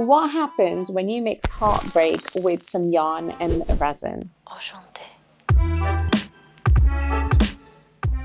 What happens when you mix heartbreak with some yarn and resin?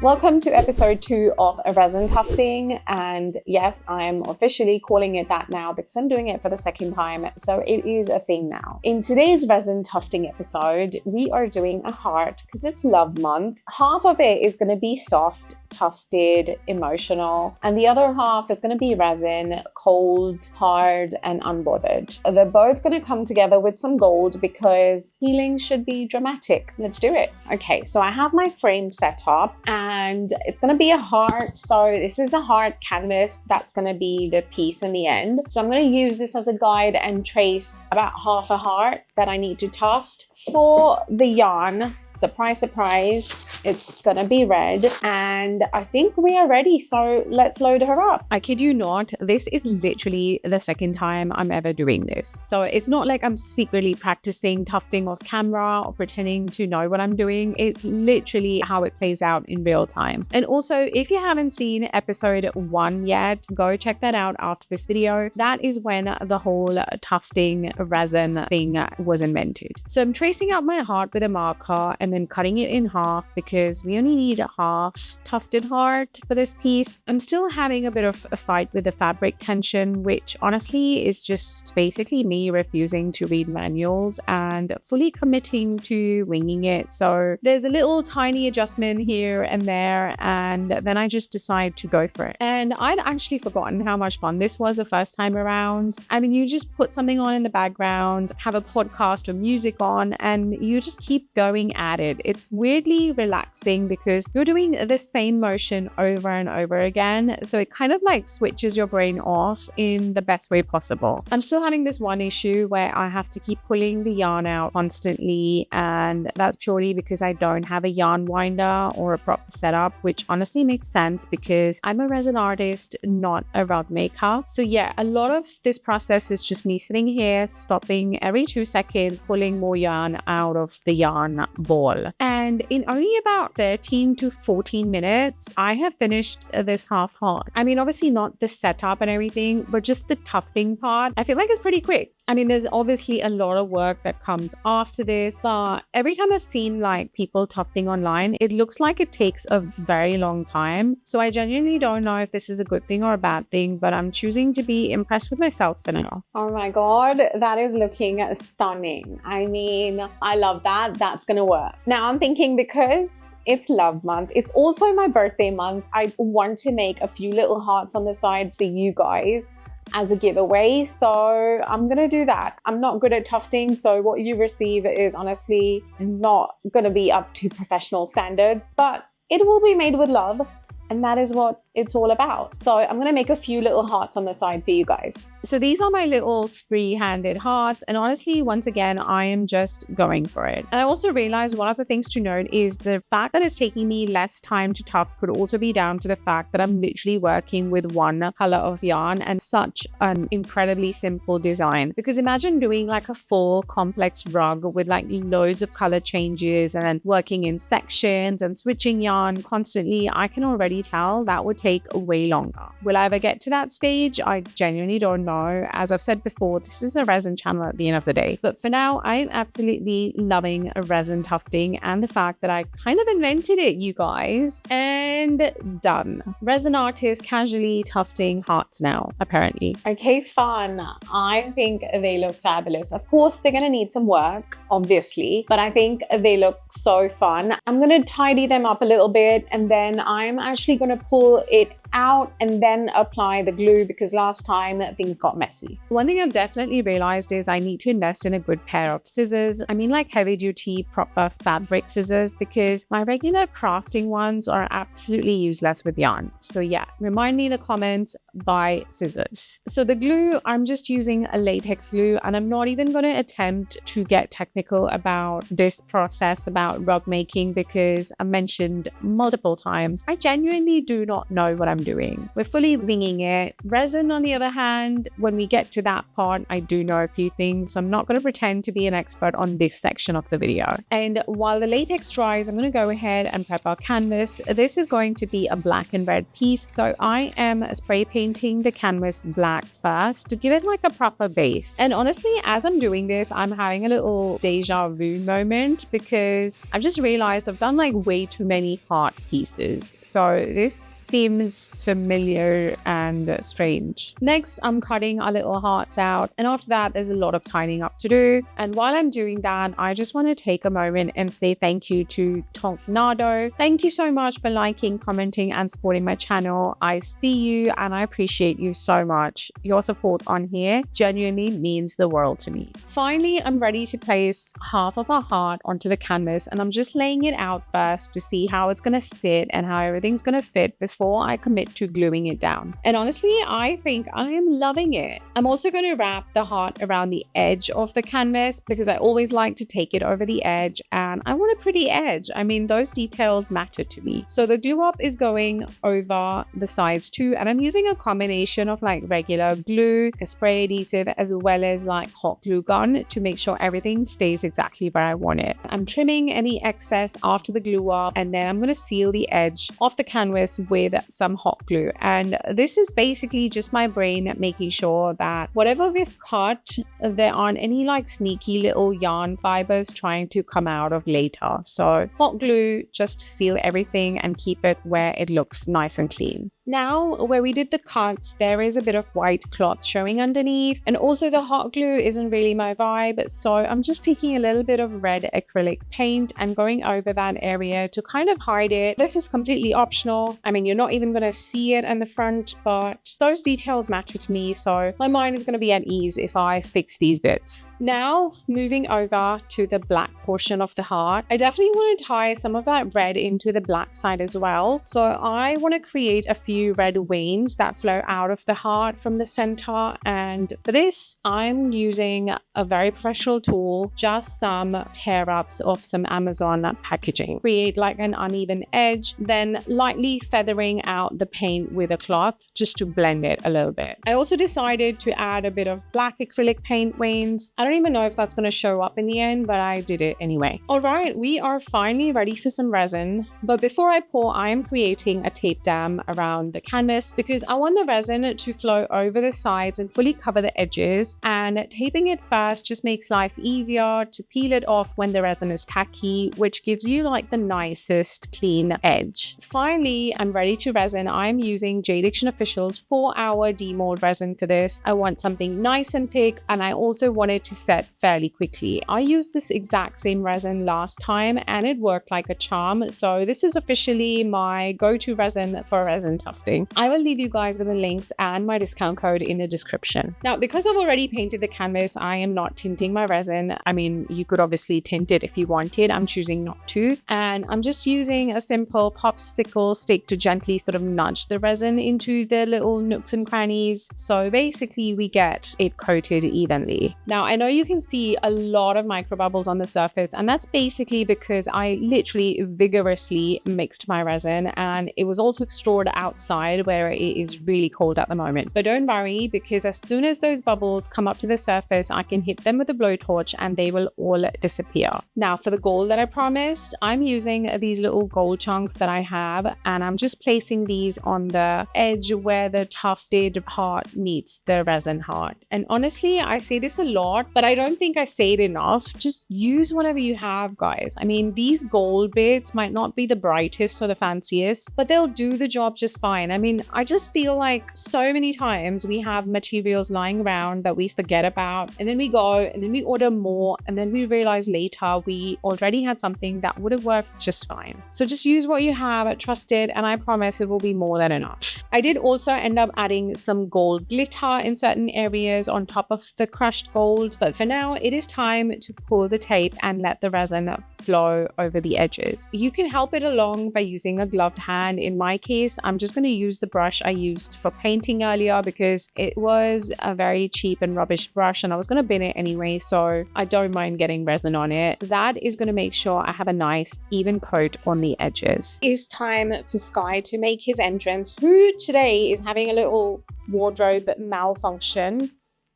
Welcome to episode 2 of Resin Tufting, and yes, I'm officially calling it that now because I'm doing it for the second time, so it is a thing now. In today's Resin Tufting episode, we are doing a heart because it's love month. Half of it is going to be soft, tufted, emotional, and the other half is going to be resin, cold, hard, and unbothered. They're both going to come together with some gold because healing should be dramatic. Let's do it. Okay, so I have my frame set up and it's going to be a heart. So this is the heart canvas. That's going to be the piece in the end. So I'm going to use this as a guide and trace about half a heart that I need to tuft. For the yarn, surprise, surprise, it's going to be red, and I think we are ready, so let's load her up. I kid you not, this is literally the second time I'm ever doing this. So it's not like I'm secretly practicing tufting off camera or pretending to know what I'm doing. It's literally how it plays out in real time. And also, if you haven't seen episode 1 yet, go check that out after this video. That is when the whole tufting resin thing was invented. So I'm tracing out my heart with a marker and then cutting it in half because we only need a half tufted heart for this piece. I'm still having a bit of a fight with the fabric tension, which honestly is just basically me refusing to read manuals and fully committing to winging it. So there's a little tiny adjustment here and there, and then I just decide to go for it. And I'd actually forgotten how much fun this was the first time around. I mean, you just put something on in the background, have a podcast or music on, and you just keep going at it. It's weirdly relaxing because you're doing the same motion over and over again, so it kind of like switches your brain off in the best way possible. I'm still having this one issue where I have to keep pulling the yarn out constantly, and that's purely because I don't have a yarn winder or a proper setup, which honestly makes sense because I'm a resin artist, not a rug maker. So yeah, a lot of this process is just me sitting here, stopping every 2 seconds, pulling more yarn out of the yarn ball. And in only about 13 to 14 minutes, I have finished this half heart. I mean, obviously not the setup and everything, but just the tufting part, I feel like it's pretty quick. I mean, there's obviously a lot of work that comes after this, but every time I've seen like people tufting online, it looks like it takes a very long time. So I genuinely don't know if this is a good thing or a bad thing, but I'm choosing to be impressed with myself for now. Oh my God, that is looking stunning. I mean, I love that. That's gonna work. Now I'm thinking because it's love month, it's also my birthday month, I want to make a few little hearts on the sides for you guys as a giveaway, so I'm gonna do that. I'm not good at tufting, so what you receive is honestly not gonna be up to professional standards, but it will be made with love, and that is what it's all about. So I'm gonna make a few little hearts on the side for you guys. So these are my little free-handed hearts, and honestly, once again, I am just going for it. And I also realized one of the things to note is the fact that it's taking me less time to tuft could also be down to the fact that I'm literally working with one color of yarn and such an incredibly simple design. Because imagine doing like a full complex rug with like loads of color changes and then working in sections and switching yarn constantly. I can already tell that would take way longer. Will I ever get to that stage? I genuinely don't know. As I've said before, this is a resin channel at the end of the day. But for now, I'm absolutely loving resin tufting and the fact that I kind of invented it, you guys. And done. Resin artist casually tufting hearts now, apparently. Okay, fun. I think they look fabulous. Of course, they're gonna need some work, obviously, but I think they look so fun. I'm gonna tidy them up a little bit, and then I'm actually gonna pull it out and then apply the glue because last time things got messy. One thing I've definitely realized is I need to invest in a good pair of scissors. I mean like heavy duty proper fabric scissors, because my regular crafting ones are absolutely useless with yarn. So yeah, remind me in the comments, buy scissors. So the glue, I'm just using a latex glue, and I'm not even going to attempt to get technical about this process about rug making because I mentioned multiple times I genuinely do not know what I'm I'm doing. We're fully winging it. Resin, on the other hand, when we get to that part, I do know a few things, so I'm not going to pretend to be an expert on this section of the video. And while the latex dries, I'm going to go ahead and prep our canvas. This is going to be a black and red piece, so I am spray painting the canvas black first to give it like a proper base. And honestly, as I'm doing this, I'm having a little deja vu moment because I've just realized I've done like way too many heart pieces. So this seems familiar and strange. Next, I'm cutting our little hearts out, and after that there's a lot of tidying up to do. And while I'm doing that, I just want to take a moment and say thank you to Tornado. Thank you so much for liking, commenting and supporting my channel. I see you and I appreciate you so much. Your support on here genuinely means the world to me. Finally, I'm ready to place half of our heart onto the canvas, and I'm just laying it out first to see how it's going to sit and how everything's going to fit before I commit to gluing it down. And honestly, I think I am loving it. I'm also going to wrap the heart around the edge of the canvas because I always like to take it over the edge, and I want a pretty edge. I mean, those details matter to me. So the glue up is going over the sides too, and I'm using a combination of like regular glue, a spray adhesive, as well as like hot glue gun to make sure everything stays exactly where I want it. I'm trimming any excess after the glue up, and then I'm going to seal the edge of the canvas with some hot glue. And this is basically just my brain making sure that whatever we've cut, there aren't any like sneaky little yarn fibers trying to come out of later. So hot glue just to seal everything and keep it where it looks nice and clean. Now, where we did the cuts, there is a bit of white cloth showing underneath, and also the hot glue isn't really my vibe, so I'm just taking a little bit of red acrylic paint and going over that area to kind of hide it. This is completely optional. I mean, you're not even going to see it in the front, but those details matter to me, so my mind is going to be at ease if I fix these bits. Now, moving over to the black portion of the heart, I definitely want to tie some of that red into the black side as well. So I want to create a few red veins that flow out of the heart from the center, and for this I'm using a very professional tool, just some tear ups of some Amazon packaging. Create like an uneven edge, then lightly feathering out the paint with a cloth just to blend it a little bit. I also decided to add a bit of black acrylic paint veins. I don't even know if that's going to show up in the end, but I did it anyway. All right, we are finally ready for some resin, but before I pour, I am creating a tape dam around the canvas because I want the resin to flow over the sides and fully cover the edges, and taping it first just makes life easier to peel it off when the resin is tacky, which gives you like the nicest clean edge. Finally, I'm ready to resin. I'm using Jade Diction Official's 4-hour demold resin for this. I want something nice and thick, and I also want it to set fairly quickly. I used this exact same resin last time and it worked like a charm, so this is officially my go-to resin for resin tufting. I will leave you guys with the links and my discount code in the description. Now, because I've already painted the canvas, I am not tinting my resin. I mean, you could obviously tint it if you wanted. I'm choosing not to. And I'm just using a simple popsicle stick to gently sort of nudge the resin into the little nooks and crannies. So basically we get it coated evenly. Now, I know you can see a lot of micro bubbles on the surface, and that's basically because I literally vigorously mixed my resin, and it was also stored outside where it is really cold at the moment. But don't worry, because as soon as those bubbles come up to the surface, I can hit them with a blowtorch and they will all disappear. Now, for the gold that I promised, I'm using these little gold chunks that I have, and I'm just placing these on the edge where the tufted heart meets the resin heart. And honestly, I say this a lot, but I don't think I say it enough. Just use whatever you have, guys. I mean, these gold bits might not be the brightest or the fanciest, but they'll do the job just fine. I mean, I just feel like so many times we have materials lying around that we forget about, and then we go and then we order more, and then we realize later we already had something that would have worked just fine. So just use what you have, trust it, and I promise it will be more than enough. I did also end up adding some gold glitter in certain areas on top of the crushed gold, but for now it is time to pull the tape and let the resin flow over the edges. You can help it along by using a gloved hand. In my case, I'm just going going to use the brush I used for painting earlier because it was a very cheap and rubbish brush and I was going to bin it anyway, so I don't mind getting resin on it. That is going to make sure I have a nice even coat on the edges. It's time for Sky to make his entrance, who today is having a little wardrobe malfunction.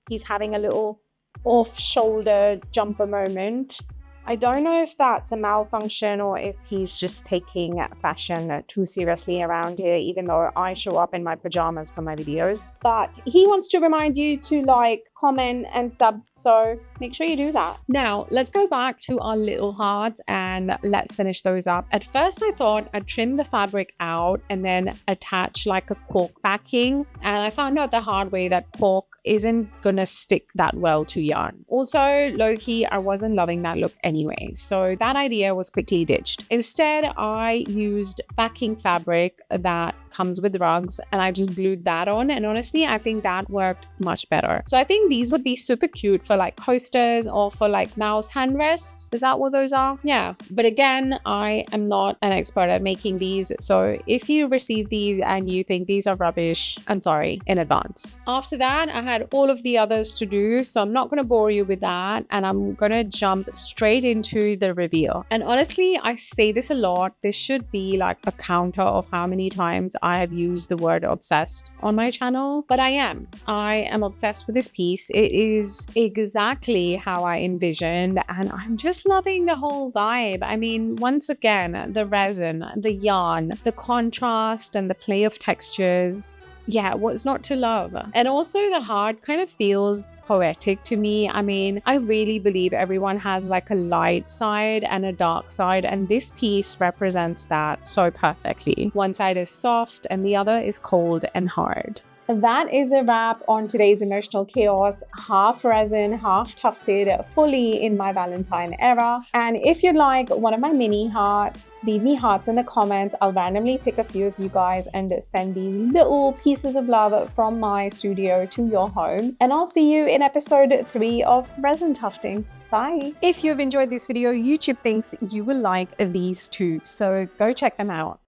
He's having a little off-shoulder jumper moment. I don't know if that's a malfunction or if he's just taking fashion too seriously around here, even though I show up in my pajamas for my videos. But he wants to remind you to like, comment, and sub, so make sure you do that. Now, let's go back to our little hearts and let's finish those up. At first, I thought I'd trim the fabric out and then attach like a cork backing. And I found out the hard way that cork isn't gonna stick that well to yarn. Also, low-key, I wasn't loving that look anyway, so that idea was quickly ditched. Instead, I used backing fabric that comes with rugs and I just glued that on, and honestly, I think that worked much better. So I think these would be super cute for like coasters or for like mouse hand rests. Is that what those are? Yeah. But again, I am not an expert at making these, so if you receive these and you think these are rubbish, I'm sorry in advance. After that, I had all of the others to do, so I'm not going to bore you with that, and I'm going to jump straight into the reveal. And honestly, I say this a lot, this should be like a counter of how many times I have used the word obsessed on my channel, but I am obsessed with this piece. It is exactly how I envisioned, and I'm just loving the whole vibe. I mean, once again, the resin, the yarn, the contrast, and the play of textures. Yeah, what's not to love? And also the heart kind of feels poetic to me. I mean, I really believe everyone has like a light side and a dark side, and this piece represents that so perfectly. One side is soft and the other is cold and hard. That is a wrap on today's emotional chaos, half resin, half tufted, fully in my Valentine era. And if you'd like one of my mini hearts, leave me hearts in the comments. I'll randomly pick a few of you guys and send these little pieces of love from my studio to your home. And I'll see you in episode 3 of Resin Tufting. Bye. If you've enjoyed this video, YouTube thinks you will like these too, so go check them out.